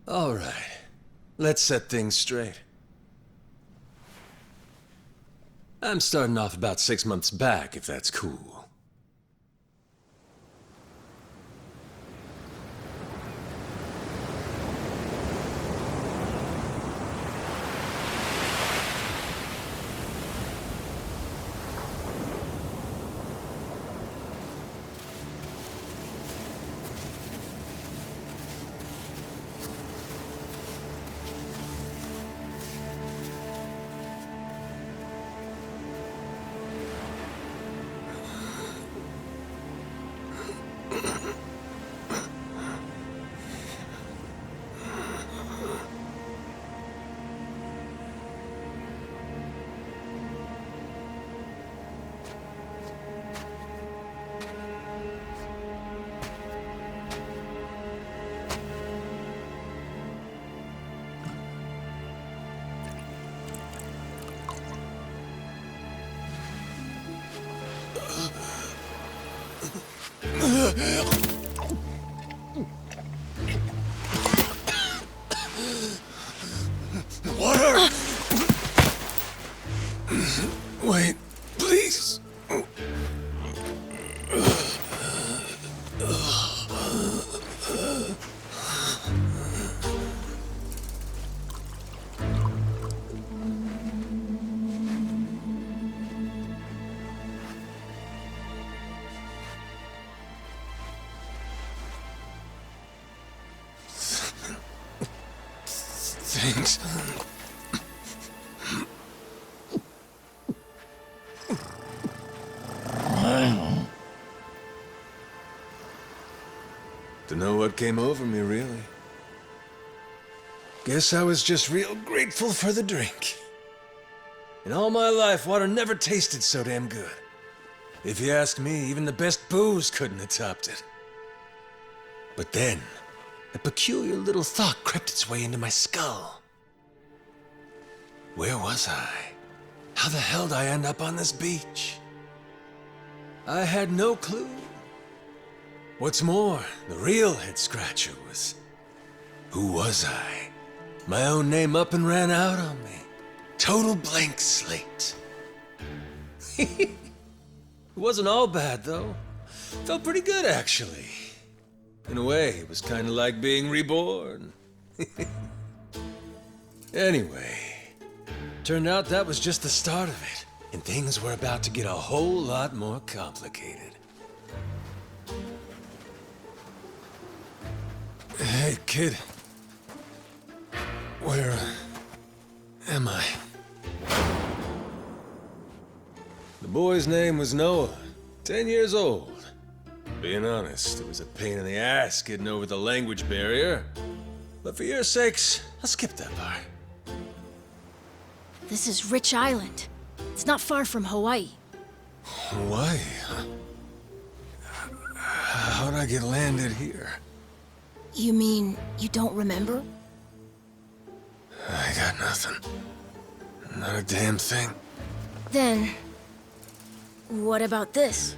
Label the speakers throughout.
Speaker 1: All right. Let's set things straight. I'm starting off about 6 months back, if that's cool. Water! Wait, please. Thanks. Dunno what came over me, really. Guess I was just real grateful for the drink. In all my life, water never tasted so damn good. If you ask me, even the best booze couldn't have topped it. But then, a peculiar little thought crept its way into my skull. Where was I? How the hell did I end up on this beach? I had no clue. What's more, the real head-scratcher was, who was I? My own name up and ran out on me. Total blank slate. It wasn't all bad, though. Felt pretty good, actually. In a way, it was kind of like being reborn. Anyway, turned out that was just the start of it, and things were about to get a whole lot more complicated. Hey, kid. Where am I? The boy's name was Noah, 10 years old. Being honest, it was a pain in the ass getting over the language barrier. But for your sakes, I'll skip that part.
Speaker 2: This is Rich Island. It's not far from Hawaii.
Speaker 1: Hawaii, huh? How'd I get landed here?
Speaker 2: You mean you don't remember?
Speaker 1: I got nothing. Not a damn thing.
Speaker 2: Then, what about this?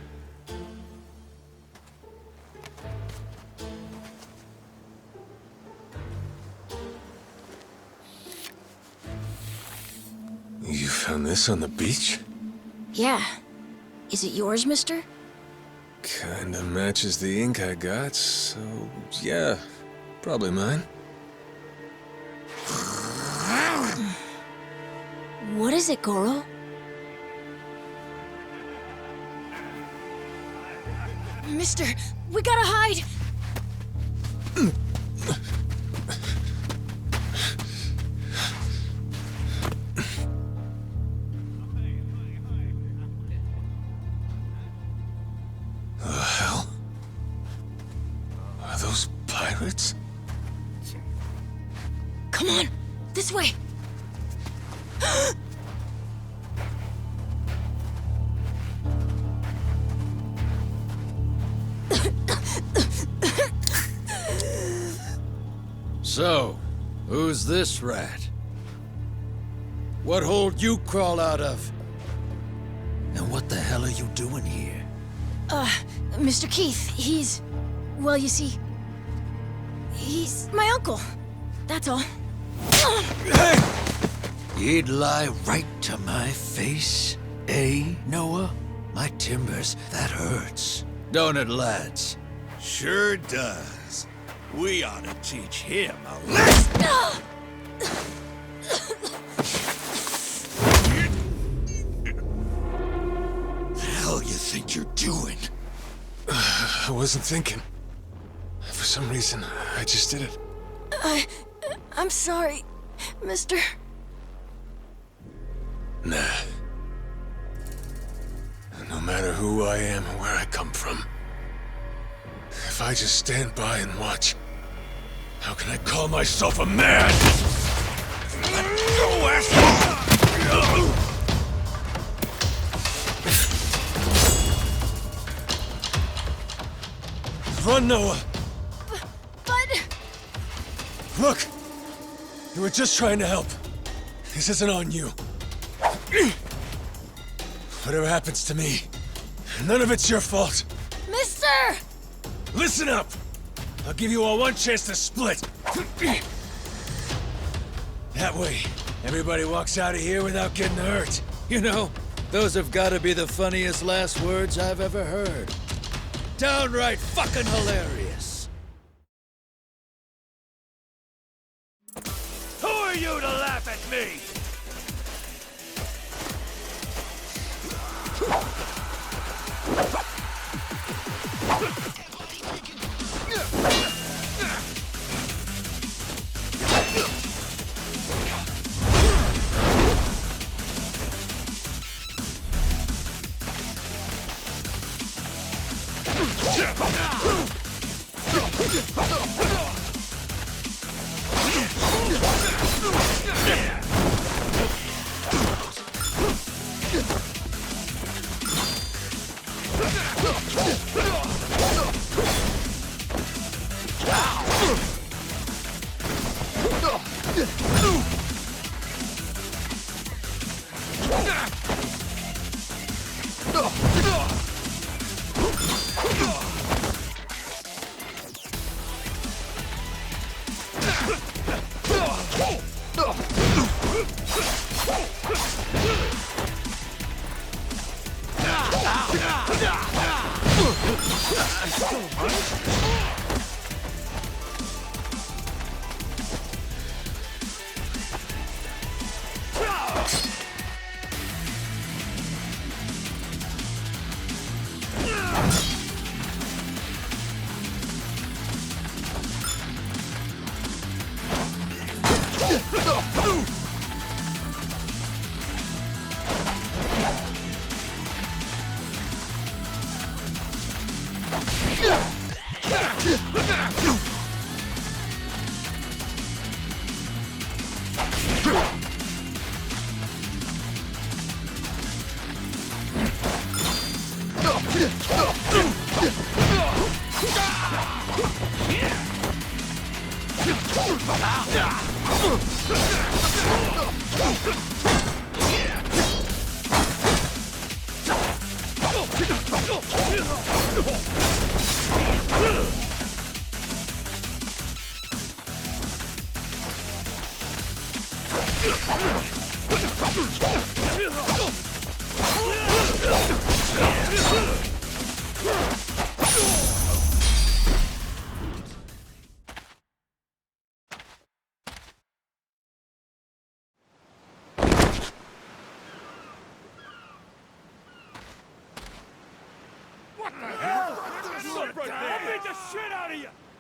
Speaker 1: You found this on the beach?
Speaker 2: Yeah. Is it yours, mister?
Speaker 1: Kinda matches the ink I got, so yeah, probably mine.
Speaker 2: What is it, Goro? Mister, we gotta hide!
Speaker 1: The hell? Are those pirates?
Speaker 2: Come on, this way!
Speaker 3: So, who's this rat? What hole you crawl out of? And what the hell are you doing here?
Speaker 2: Mr. Keith, he's... Well, you see, he's my uncle. That's all.
Speaker 1: Hey!
Speaker 3: He'd lie right to my face, eh, Noah? My timbers, that hurts. Don't it, lads?
Speaker 4: Sure does. We ought to teach him a lesson. The hell you think you're doing?
Speaker 1: I wasn't thinking. For some reason, I just did it.
Speaker 2: I'm sorry, mister.
Speaker 1: Nah. No matter who I am or where I come from, if I just stand by and watch, how can I call myself a man?
Speaker 4: Let go, asshole!
Speaker 1: Run, Noah!
Speaker 2: But...
Speaker 1: Look! You were just trying to help. This isn't on you. Whatever happens to me, none of it's your fault.
Speaker 2: Mister!
Speaker 1: Listen up! I'll give you all one chance to split. That way, everybody walks out of here without getting hurt.
Speaker 3: You know, those have got to be the funniest last words I've ever heard. Downright fucking hilarious.
Speaker 4: Who are you to laugh at me?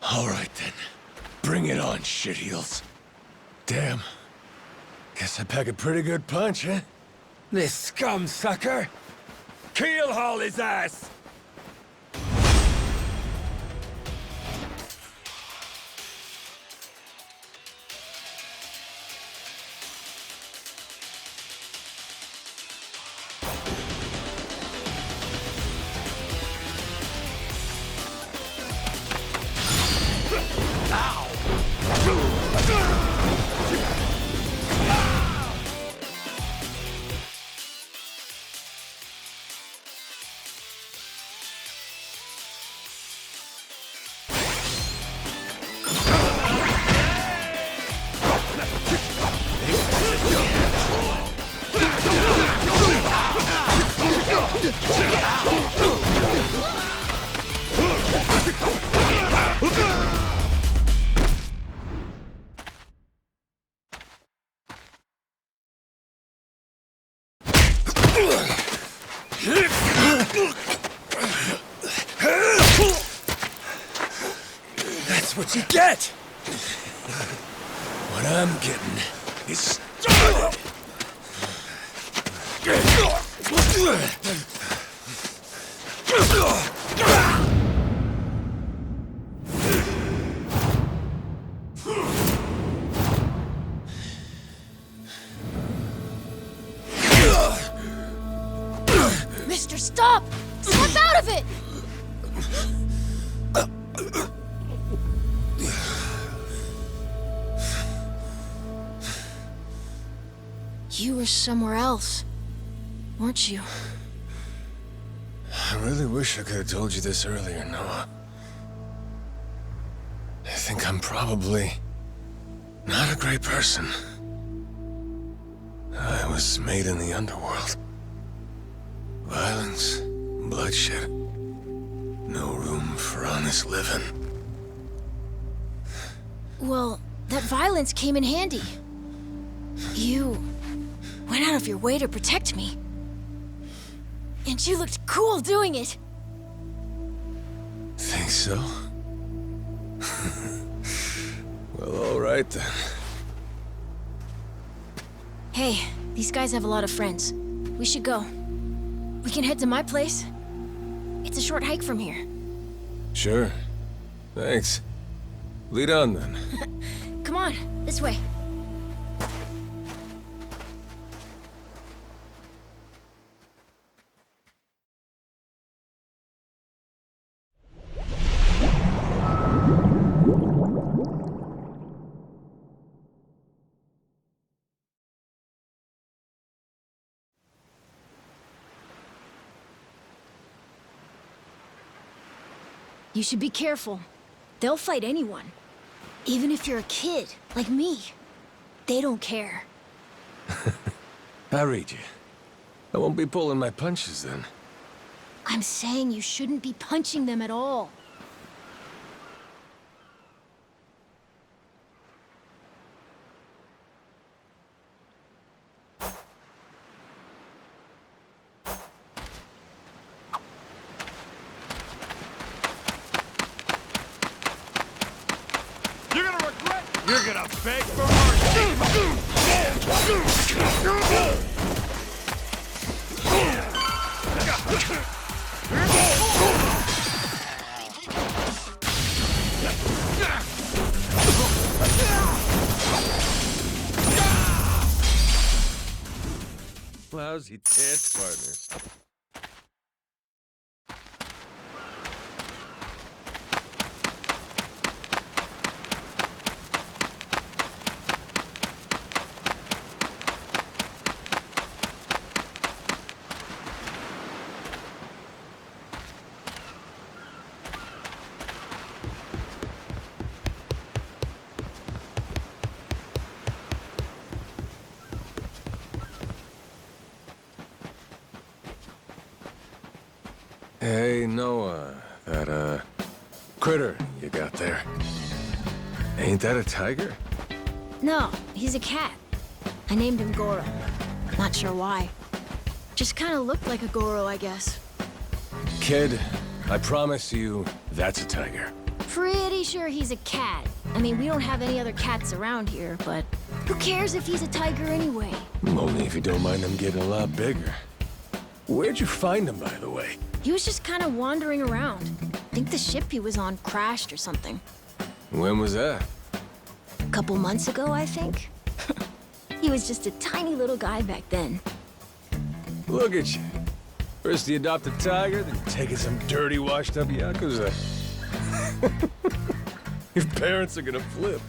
Speaker 1: All right then. Bring it on, shitheels. Damn. Guess I pack a pretty good punch, huh?
Speaker 4: This scum sucker! Keelhaul his ass!
Speaker 1: That's what you get! What I'm getting is started!
Speaker 2: Mister, stop! Snap out of it! You were somewhere else, weren't you?
Speaker 1: I really wish I could have told you this earlier, Noah. I think I'm probably not a great person. I was made in the underworld. Violence, bloodshed. No room for honest living.
Speaker 2: Well, that violence came in handy. You went out of your way to protect me. And you looked cool doing it.
Speaker 1: Think so? Well, all right then.
Speaker 2: Hey, these guys have a lot of friends. We should go. We can head to my place. It's a short hike from here.
Speaker 1: Sure. Thanks. Lead on then.
Speaker 2: Come on, this way. You should be careful. They'll fight anyone. Even if you're a kid, like me. They don't care.
Speaker 1: I read you. I won't be pulling my punches then.
Speaker 2: I'm saying you shouldn't be punching them at all.
Speaker 4: You're gonna beg for mercy!
Speaker 1: Lousy dance partners. Hey, Noah, that, critter you got there. Ain't that a tiger?
Speaker 2: No, he's a cat. I named him Goro. Not sure why. Just kind of looked like a Goro, I guess.
Speaker 1: Kid, I promise you, that's a tiger.
Speaker 2: Pretty sure he's a cat. I mean, we don't have any other cats around here, but who cares if he's a tiger anyway?
Speaker 1: Only if you don't mind them getting a lot bigger. Where'd you find him, by the way?
Speaker 2: He was just kind of wandering around. I think the ship he was on crashed or something.
Speaker 1: When was that?
Speaker 2: A couple months ago, I think. He was just a tiny little guy back then.
Speaker 1: Look at you. First you adopt a tiger, then taking some dirty, washed-up Yakuza. Your parents are gonna flip.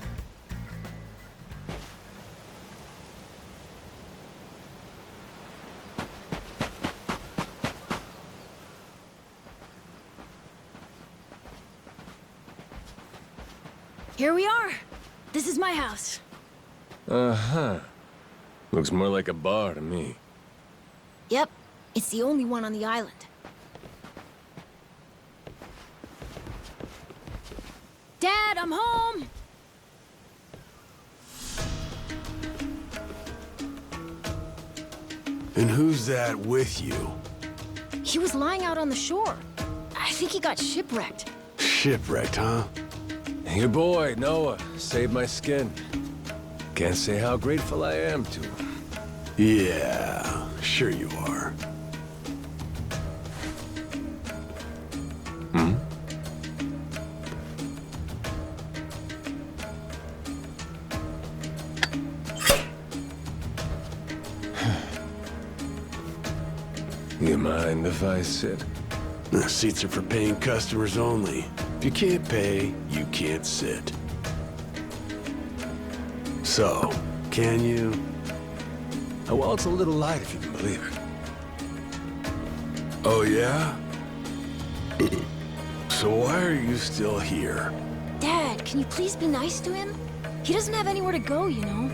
Speaker 2: Here we are. This is my house.
Speaker 1: Uh-huh. Looks more like a bar to me.
Speaker 2: Yep. It's the only one on the island. Dad, I'm home!
Speaker 5: And who's that with you?
Speaker 2: He was lying out on the shore. I think he got shipwrecked.
Speaker 5: Shipwrecked, huh?
Speaker 1: Your boy, Noah, saved my skin. Can't say how grateful I am to him.
Speaker 5: Yeah, sure you are.
Speaker 1: You mind if I sit?
Speaker 5: The seats are for paying customers only. If you can't pay, you can't sit. So, can you?
Speaker 1: Oh, well, it's a little light if you can believe it.
Speaker 5: Oh, yeah? So why are you still here?
Speaker 2: Dad, can you please be nice to him? He doesn't have anywhere to go, you know?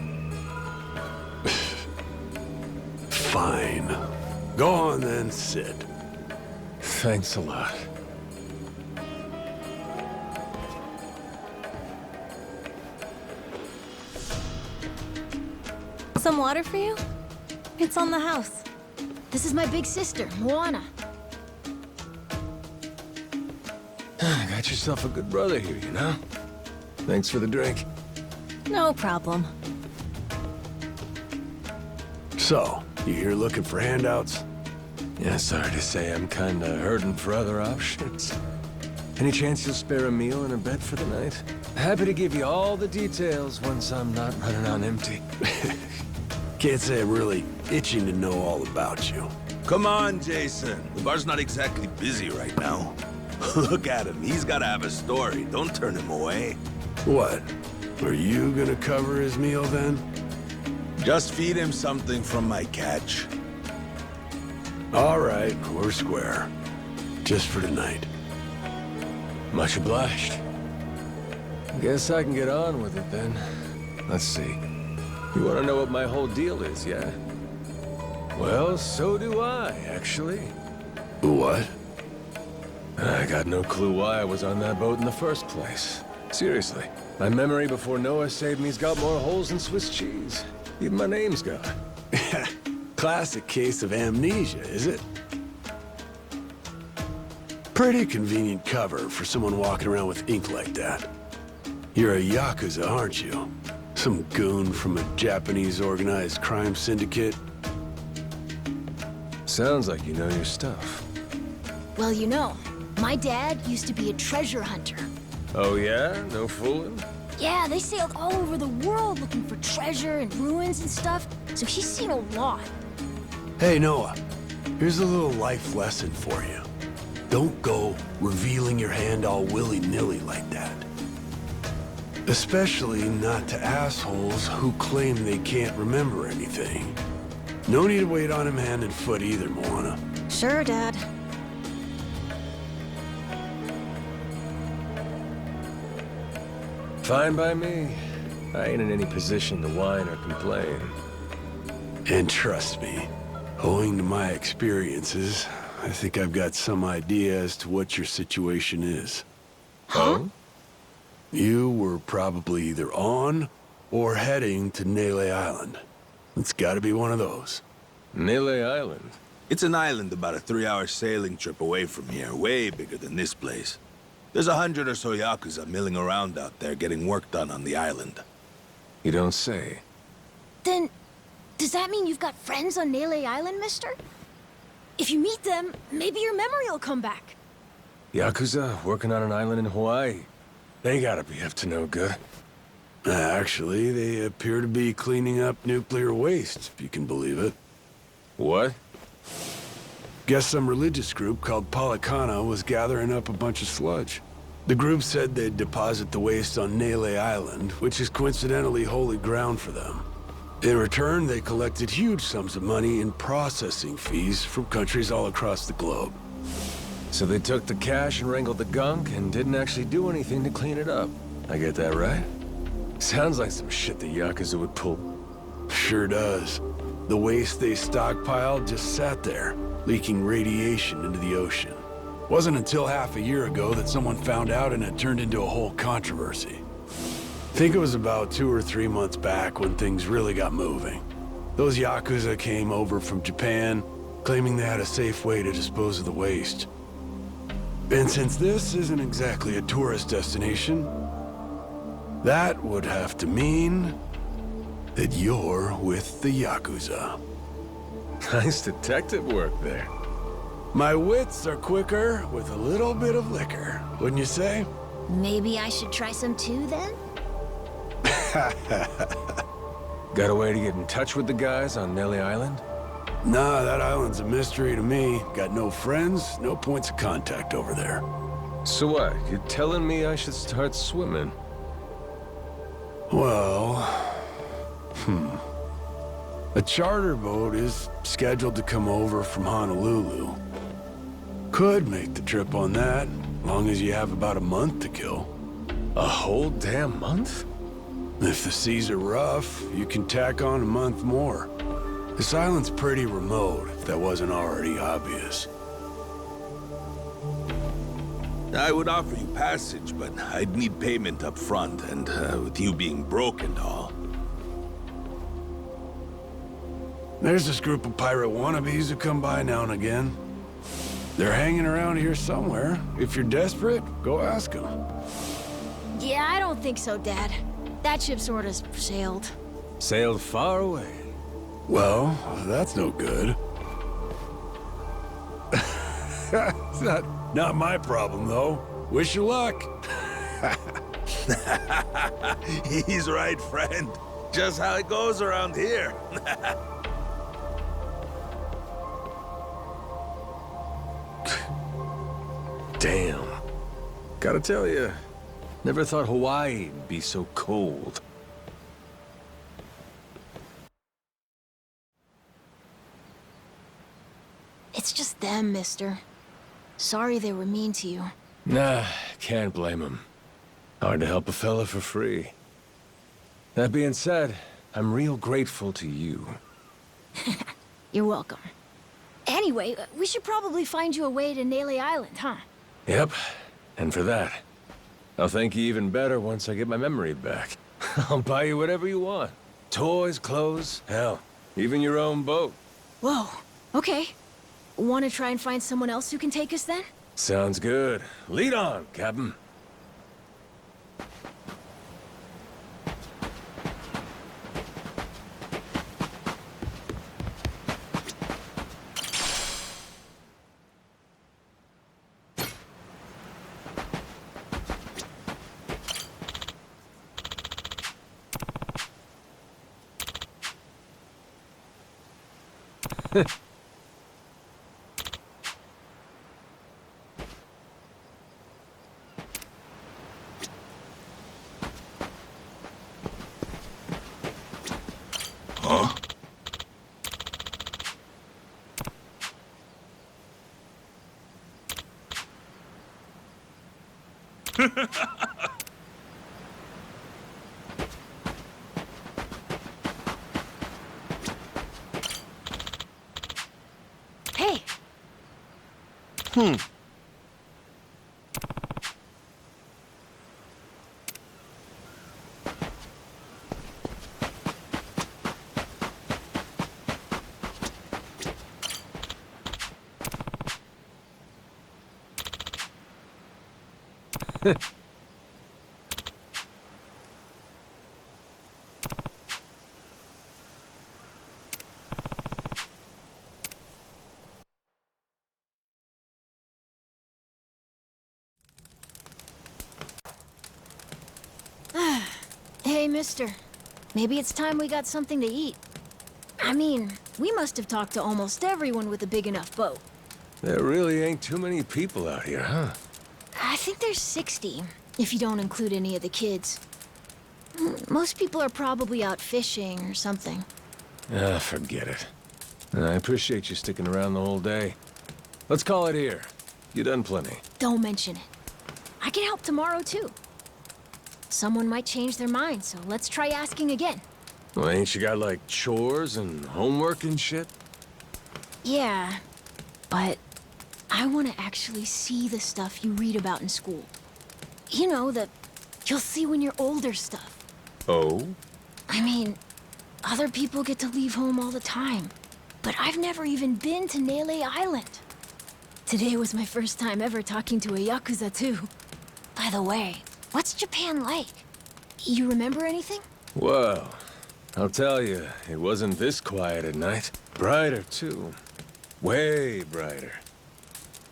Speaker 5: Fine. Go on then, sit.
Speaker 1: Thanks a lot.
Speaker 6: Some water for you? It's on the house.
Speaker 2: This is my big sister, Moana.
Speaker 1: Got yourself a good brother here, you know? Thanks for the drink.
Speaker 6: No problem.
Speaker 5: So, you here looking for handouts?
Speaker 1: Yeah, sorry to say I'm kinda hurting for other options. Any chance you'll spare a meal and a bed for the night? Happy to give you all the details once I'm not running on empty.
Speaker 5: Can't say I'm really itching to know all about you.
Speaker 4: Come on, Jason. The bar's not exactly busy right now. Look at him. He's gotta have a story. Don't turn him away.
Speaker 5: What? Are you gonna cover his meal then?
Speaker 4: Just feed him something from my catch.
Speaker 5: All right, we're square. Just for tonight.
Speaker 1: Much obliged. Guess I can get on with it then. Let's see. You want to know what my whole deal is, yeah? Well, so do I, actually.
Speaker 5: What?
Speaker 1: I got no clue why I was on that boat in the first place. Seriously. My memory before Noah saved me's got more holes than Swiss cheese. Even my name's gone.
Speaker 5: Classic case of amnesia, is it? Pretty convenient cover for someone walking around with ink like that. You're a Yakuza, aren't you? Some goon from a Japanese organized crime syndicate?
Speaker 1: Sounds like you know your stuff.
Speaker 2: Well, you know, my dad used to be a treasure hunter.
Speaker 1: Oh yeah? No fooling?
Speaker 2: Yeah, they sailed all over the world looking for treasure and ruins and stuff, so he's seen a lot.
Speaker 5: Hey, Noah. Here's a little life lesson for you. Don't go revealing your hand all willy-nilly like that. Especially not to assholes who claim they can't remember anything. No need to wait on him hand and foot either, Moana.
Speaker 6: Sure, Dad.
Speaker 1: Fine by me. I ain't in any position to whine or complain.
Speaker 5: And trust me, owing to my experiences, I think I've got some idea as to what your situation is.
Speaker 1: Huh?
Speaker 5: You were probably either on or heading to Nele Island. It's gotta be one of those.
Speaker 1: Nele Island?
Speaker 4: It's an island about a 3-hour sailing trip away from here, way bigger than this place. There's 100 or so Yakuza milling around out there getting work done on the island.
Speaker 1: You don't say.
Speaker 2: Then, does that mean you've got friends on Nele Island, mister? If you meet them, maybe your memory will come back.
Speaker 1: Yakuza working on an island in Hawaii. They gotta be up to no good.
Speaker 5: Actually, they appear to be cleaning up nuclear waste, if you can believe it.
Speaker 1: What?
Speaker 5: Guess some religious group called Policana was gathering up a bunch of sludge. The group said they'd deposit the waste on Nele Island, which is coincidentally holy ground for them. In return, they collected huge sums of money in processing fees from countries all across the globe.
Speaker 1: So they took the cash and wrangled the gunk and didn't actually do anything to clean it up. I get that right? Sounds like some shit the Yakuza would pull.
Speaker 5: Sure does. The waste they stockpiled just sat there, leaking radiation into the ocean. Wasn't until half a year ago that someone found out and it turned into a whole controversy. I think it was about 2 or 3 months back when things really got moving. Those Yakuza came over from Japan, claiming they had a safe way to dispose of the waste. And since this isn't exactly a tourist destination, that would have to mean that you're with the Yakuza.
Speaker 1: Nice detective work there.
Speaker 5: My wits are quicker with a little bit of liquor, wouldn't you say?
Speaker 2: Maybe I should try some too, then?
Speaker 1: Got a way to get in touch with the guys on Nelly Island?
Speaker 5: Nah, that island's a mystery to me. Got no friends, no points of contact over there.
Speaker 1: So what? You're telling me I should start swimming?
Speaker 5: Well... A charter boat is scheduled to come over from Honolulu. Could make the trip on that, long as you have about a month to kill.
Speaker 1: A whole damn month?
Speaker 5: If the seas are rough, you can tack on a month more. This island's pretty remote, if that wasn't already obvious.
Speaker 4: I would offer you passage, but I'd need payment up front, and with you being broke and all.
Speaker 5: There's this group of pirate wannabes who come by now and again. They're hanging around here somewhere. If you're desperate, go ask them.
Speaker 2: Yeah, I don't think so, Dad. That ship sort of sailed.
Speaker 1: Sailed far away.
Speaker 5: Well, that's no good. It's not my problem, though. Wish you luck.
Speaker 4: He's right, friend. Just how it goes around here.
Speaker 1: Damn. Gotta tell you, never thought Hawaii'd be so cold.
Speaker 2: It's just them, mister. Sorry they were mean to you.
Speaker 1: Nah, can't blame him. Hard to help a fella for free. That being said, I'm real grateful to you.
Speaker 2: You're welcome. Anyway, we should probably find you a way to Nele Island, huh?
Speaker 1: Yep, and for that, I'll thank you even better once I get my memory back. I'll buy you whatever you want. Toys, clothes, hell, even your own boat.
Speaker 2: Whoa, okay. Want to try and find someone else who can take us then?
Speaker 1: Sounds good. Lead on, Captain.
Speaker 4: Huh?
Speaker 2: Hey! Hey, mister. Maybe it's time we got something to eat. I mean, we must have talked to almost everyone with a big enough boat.
Speaker 1: There really ain't too many people out here, huh?
Speaker 2: I think there's 60, if you don't include any of the kids. Most people are probably out fishing or something.
Speaker 1: Ah, forget it. I appreciate you sticking around the whole day. Let's call it here. You done plenty.
Speaker 2: Don't mention it. I can help tomorrow, too. Someone might change their mind, so let's try asking again.
Speaker 1: Well, ain't you got, like, chores and homework and shit?
Speaker 2: Yeah, But I want to actually see the stuff you read about in school. You know, the you'll see when you're older stuff.
Speaker 1: Oh?
Speaker 2: I mean, other people get to leave home all the time. But I've never even been to Nele Island. Today was my first time ever talking to a Yakuza, too. By the way, what's Japan like? You remember anything?
Speaker 1: Well, I'll tell you, it wasn't this quiet at night. Brighter, too. Way brighter.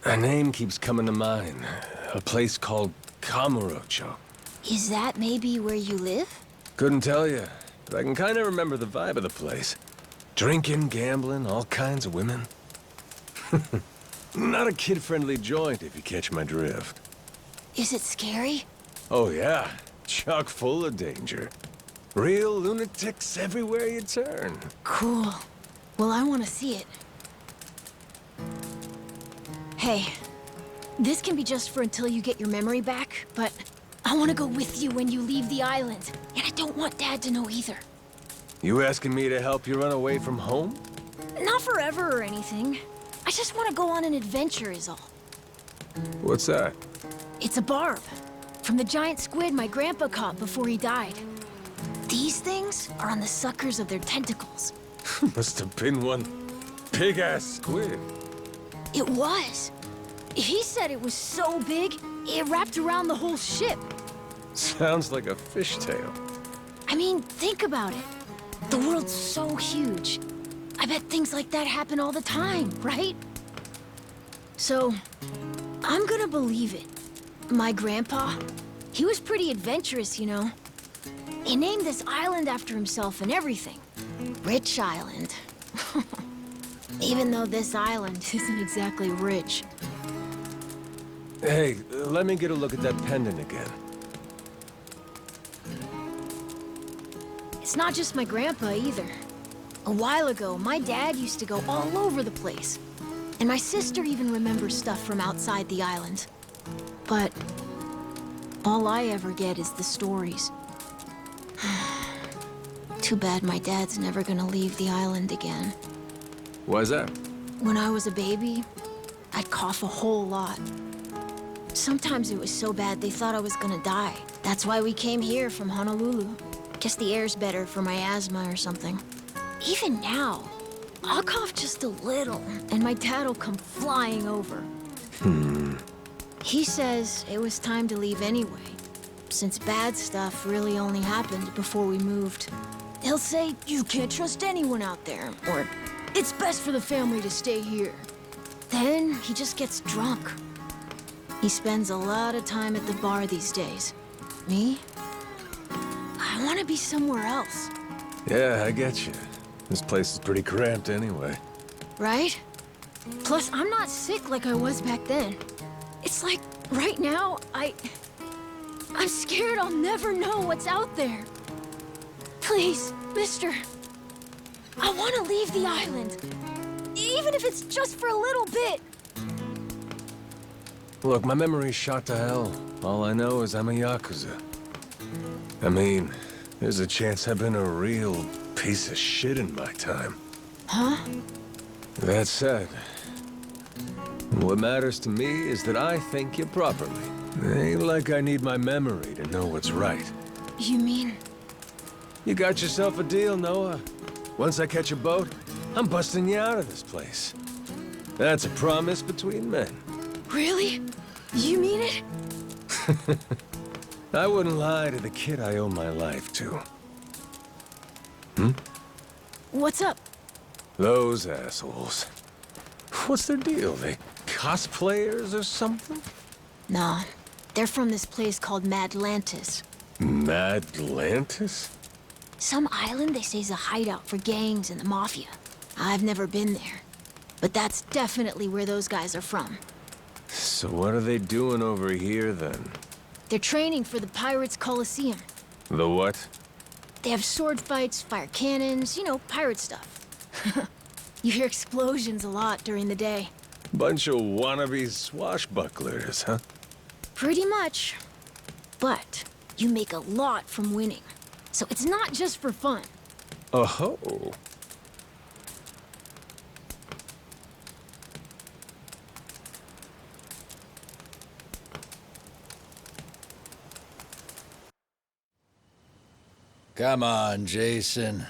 Speaker 1: A name keeps coming to mind. A place called Kamurocho.
Speaker 2: Is that maybe where you live?
Speaker 1: Couldn't tell you, but I can kind of remember the vibe of the place. Drinking, gambling, all kinds of women. Not a kid-friendly joint, if you catch my drift.
Speaker 2: Is it scary?
Speaker 1: Oh yeah, chock full of danger. Real lunatics everywhere you turn.
Speaker 2: Cool. Well, I want to see it. Hey, this can be just for until you get your memory back, but I want to go with you when you leave the island. And I don't want Dad to know either.
Speaker 1: You asking me to help you run away from home?
Speaker 2: Not forever or anything. I just want to go on an adventure is all.
Speaker 1: What's that?
Speaker 2: It's a barb. From the giant squid my grandpa caught before he died. These things are on the suckers of their tentacles.
Speaker 1: Must have been one big-ass squid.
Speaker 2: It was. He said it was so big, it wrapped around the whole ship.
Speaker 1: Sounds like a fishtail.
Speaker 2: I mean, think about it. The world's so huge. I bet things like that happen all the time, right? So, I'm gonna believe it. My grandpa, he was pretty adventurous, you know. He named this island after himself and everything. Rich Island. Even though this island isn't exactly rich.
Speaker 1: Hey, let me get a look at that pendant again.
Speaker 2: It's not just my grandpa either. A while ago, my dad used to go all over the place. And my sister even remembers stuff from outside the island. But all I ever get is the stories. Too bad my dad's never gonna leave the island again.
Speaker 1: Why's that?
Speaker 2: When I was a baby, I'd cough a whole lot. Sometimes it was so bad they thought I was gonna die. That's why we came here from Honolulu. Guess the air's better for my asthma or something. Even now, I'll cough just a little, and my dad'll come flying over. He says it was time to leave anyway, since bad stuff really only happened before we moved. He'll say, you can't trust anyone out there, or it's best for the family to stay here. Then he just gets drunk. He spends a lot of time at the bar these days. Me? I want to be somewhere else.
Speaker 1: Yeah, I get you. This place is pretty cramped anyway.
Speaker 2: Right? Plus, I'm not sick like I was back then. It's like, right now, I'm scared I'll never know what's out there. Please, mister. I want to leave the island. Even if it's just for a little bit.
Speaker 1: Look, my memory's shot to hell. All I know is I'm a Yakuza. I mean, there's a chance I've been a real piece of shit in my time.
Speaker 2: Huh?
Speaker 1: That said, what matters to me is that I think you properly. Ain't like I need my memory to know what's right.
Speaker 2: You mean?
Speaker 1: You got yourself a deal, Noah. Once I catch a boat, I'm busting you out of this place. That's a promise between men.
Speaker 2: Really? You mean it?
Speaker 1: I wouldn't lie to the kid I owe my life to.
Speaker 2: What's up?
Speaker 1: Those assholes. What's their deal? They cosplayers or something?
Speaker 2: Nah, they're from this place called Madlantis.
Speaker 1: Madlantis?
Speaker 2: Some island they say's a hideout for gangs and the mafia. I've never been there. But that's definitely where those guys are from.
Speaker 1: So what are they doing over here, then?
Speaker 2: They're training for the Pirates Coliseum.
Speaker 1: The what?
Speaker 2: They have sword fights, fire cannons, you know, pirate stuff. You hear explosions a lot during the day.
Speaker 1: Bunch of wannabe swashbucklers, huh?
Speaker 2: Pretty much. But you make a lot from winning. So it's not just for fun.
Speaker 1: Oh-ho.
Speaker 3: Come on, Jason.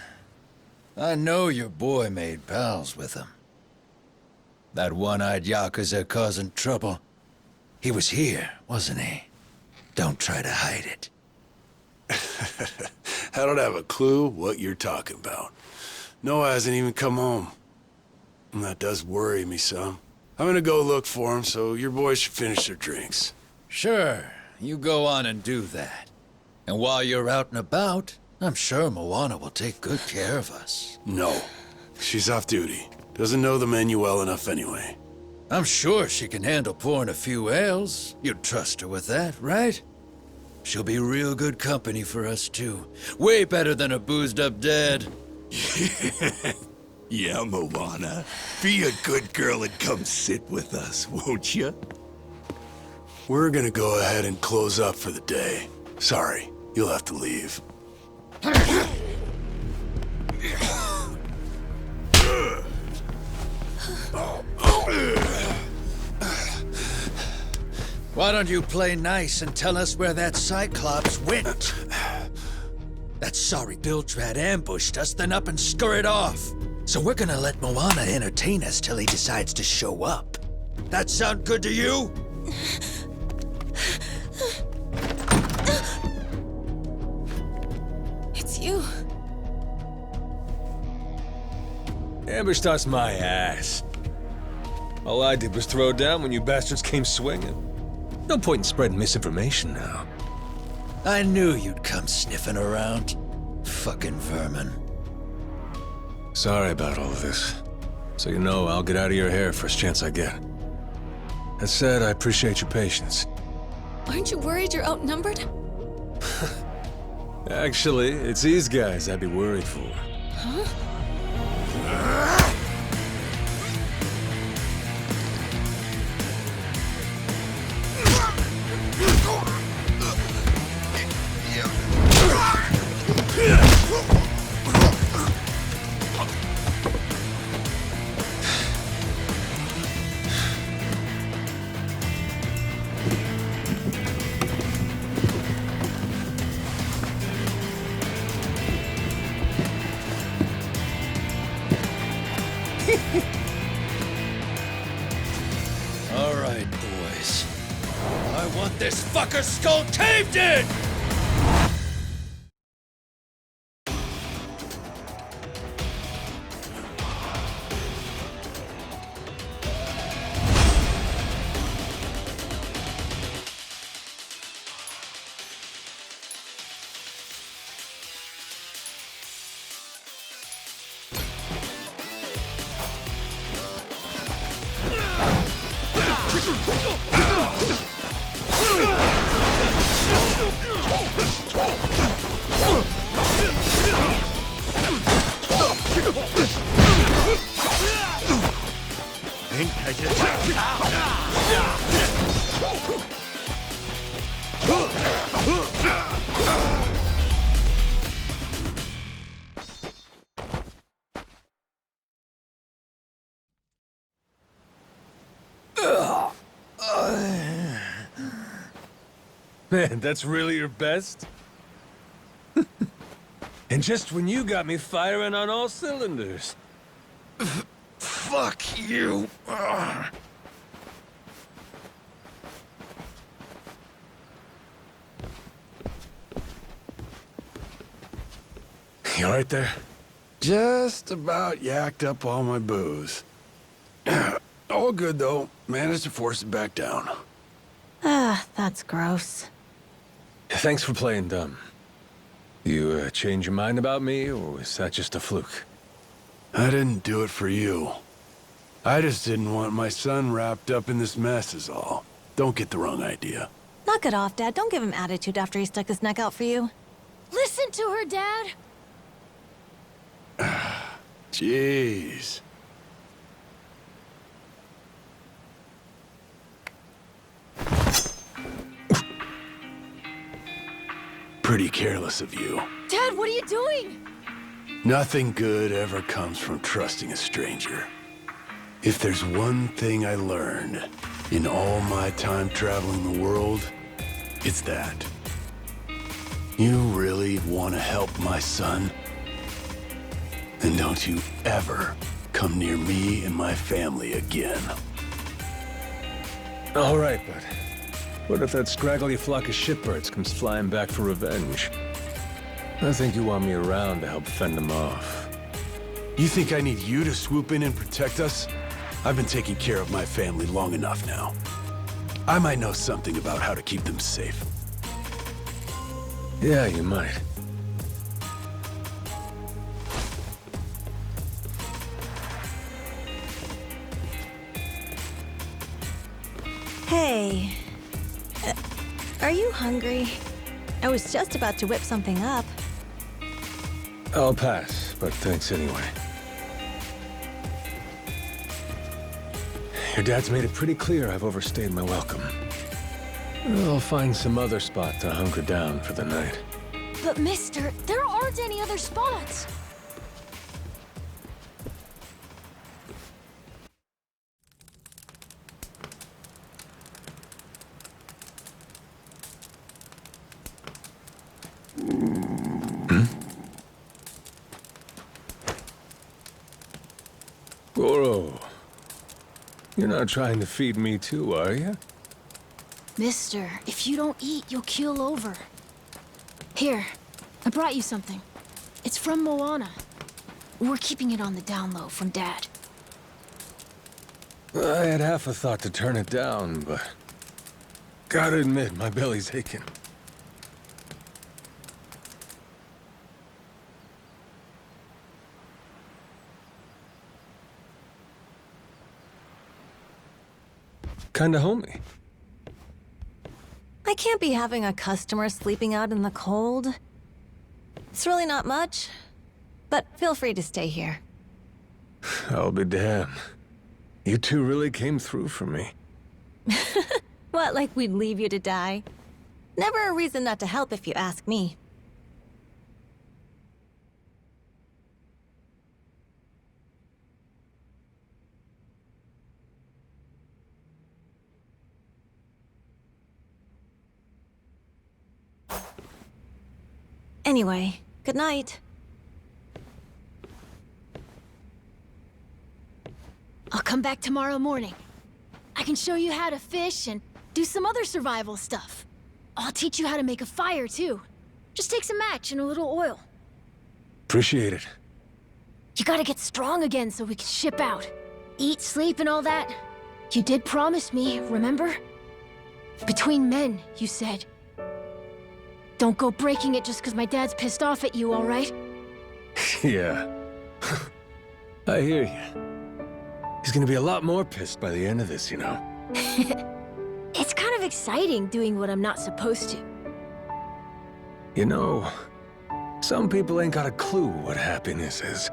Speaker 3: I know your boy made pals with him. That one-eyed Yakuza causing trouble. He was here, wasn't he? Don't try to hide it.
Speaker 5: I don't have a clue what you're talking about. Noah hasn't even come home. And that does worry me some. I'm gonna go look for him, so your boys should finish their drinks.
Speaker 3: Sure, you go on and do that. And while you're out and about, I'm sure Moana will take good care of us.
Speaker 5: No. She's off duty. Doesn't know the menu well enough anyway.
Speaker 3: I'm sure she can handle pouring a few ales. You'd trust her with that, right? She'll be real good company for us, too. Way better than a boozed-up dad.
Speaker 7: Yeah, Moana. Be a good girl and come sit with us, won't you?
Speaker 5: We're gonna go ahead and close up for the day. Sorry, you'll have to leave.
Speaker 3: Why don't you play nice and tell us where that Cyclops went? That sorry Biltrat ambushed us, then up and scurried off. So we're gonna let Moana entertain us till he decides to show up. That sound good to you?
Speaker 6: It's you.
Speaker 1: Ambushed us my ass. All I did was throw down when you bastards came swinging. No point in spreading misinformation now.
Speaker 3: I knew you'd come sniffing around. Fucking vermin.
Speaker 1: Sorry about all of this. So you know, I'll get out of your hair first chance I get. That said, I appreciate your patience.
Speaker 6: Aren't you worried you're outnumbered?
Speaker 1: Actually, it's these guys I'd be worried for.
Speaker 6: Huh?
Speaker 3: All right, boys. I want this fucker's skull caved in!
Speaker 1: Man, that's really your best? And just when you got me firing on all cylinders.
Speaker 3: Fuck you!
Speaker 1: You all right there?
Speaker 5: Just about yacked up all my booze. All good, though. Managed to force it back down.
Speaker 6: Ah, that's gross.
Speaker 1: Thanks for playing dumb. You change your mind about me, or was that just a fluke?
Speaker 5: I didn't do it for you. I just didn't want my son wrapped up in this mess is all. Don't get the wrong idea.
Speaker 6: Knock it off, Dad. Don't give him attitude after he stuck his neck out for you.
Speaker 2: Listen to her, Dad.
Speaker 5: Jeez. Pretty careless of you.
Speaker 2: Dad, what are you doing?
Speaker 5: Nothing good ever comes from trusting a stranger. If there's one thing I learned in all my time traveling the world, it's that. You really want to help my son? Then don't you ever come near me and my family again.
Speaker 1: All right, but what if that scraggly flock of shitbirds comes flying back for revenge? I think you want me around to help fend them off.
Speaker 5: You think I need you to swoop in and protect us? I've been taking care of my family long enough now. I might know something about how to keep them safe.
Speaker 1: Yeah, you might.
Speaker 6: Hey. Are you hungry? I was just about to whip something up.
Speaker 1: I'll pass, but thanks anyway. Your dad's made it pretty clear I've overstayed my welcome. I'll find some other spot to hunker down for the night.
Speaker 2: But mister, there aren't any other spots.
Speaker 1: Goro, you're not trying to feed me too, are you?
Speaker 2: Mister, if you don't eat, you'll keel over. Here, I brought you something. It's from Moana. We're keeping it on the down low from Dad.
Speaker 1: I had half a thought to turn it down, but... gotta admit, my belly's aching. Kinda homey.
Speaker 6: I can't be having a customer sleeping out in the cold. It's really not much, but feel free to stay here.
Speaker 1: I'll be damned. You two really came through for me.
Speaker 6: What, like we'd leave you to die? Never a reason not to help if you ask me. Anyway, good night.
Speaker 2: I'll come back tomorrow morning. I can show you how to fish and do some other survival stuff. I'll teach you how to make a fire, too. Just takes a match and a little oil.
Speaker 1: Appreciate it.
Speaker 2: You gotta get strong again so we can ship out. Eat, sleep, and all that. You did promise me, remember? Between men, you said. Don't go breaking it just because my dad's pissed off at you, all right?
Speaker 1: Yeah. I hear you. He's gonna be a lot more pissed by the end of this, you know.
Speaker 2: It's kind of exciting doing what I'm not supposed to.
Speaker 1: You know, some people ain't got a clue what happiness is.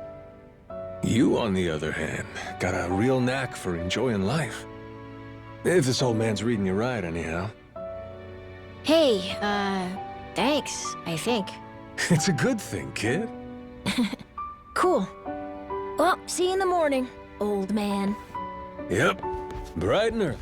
Speaker 1: You, on the other hand, got a real knack for enjoying life. If this old man's reading you right, anyhow.
Speaker 2: Hey, thanks, I think.
Speaker 1: It's a good thing, kid.
Speaker 2: Cool. Well, see you in the morning, old man.
Speaker 1: Yep, bright and early.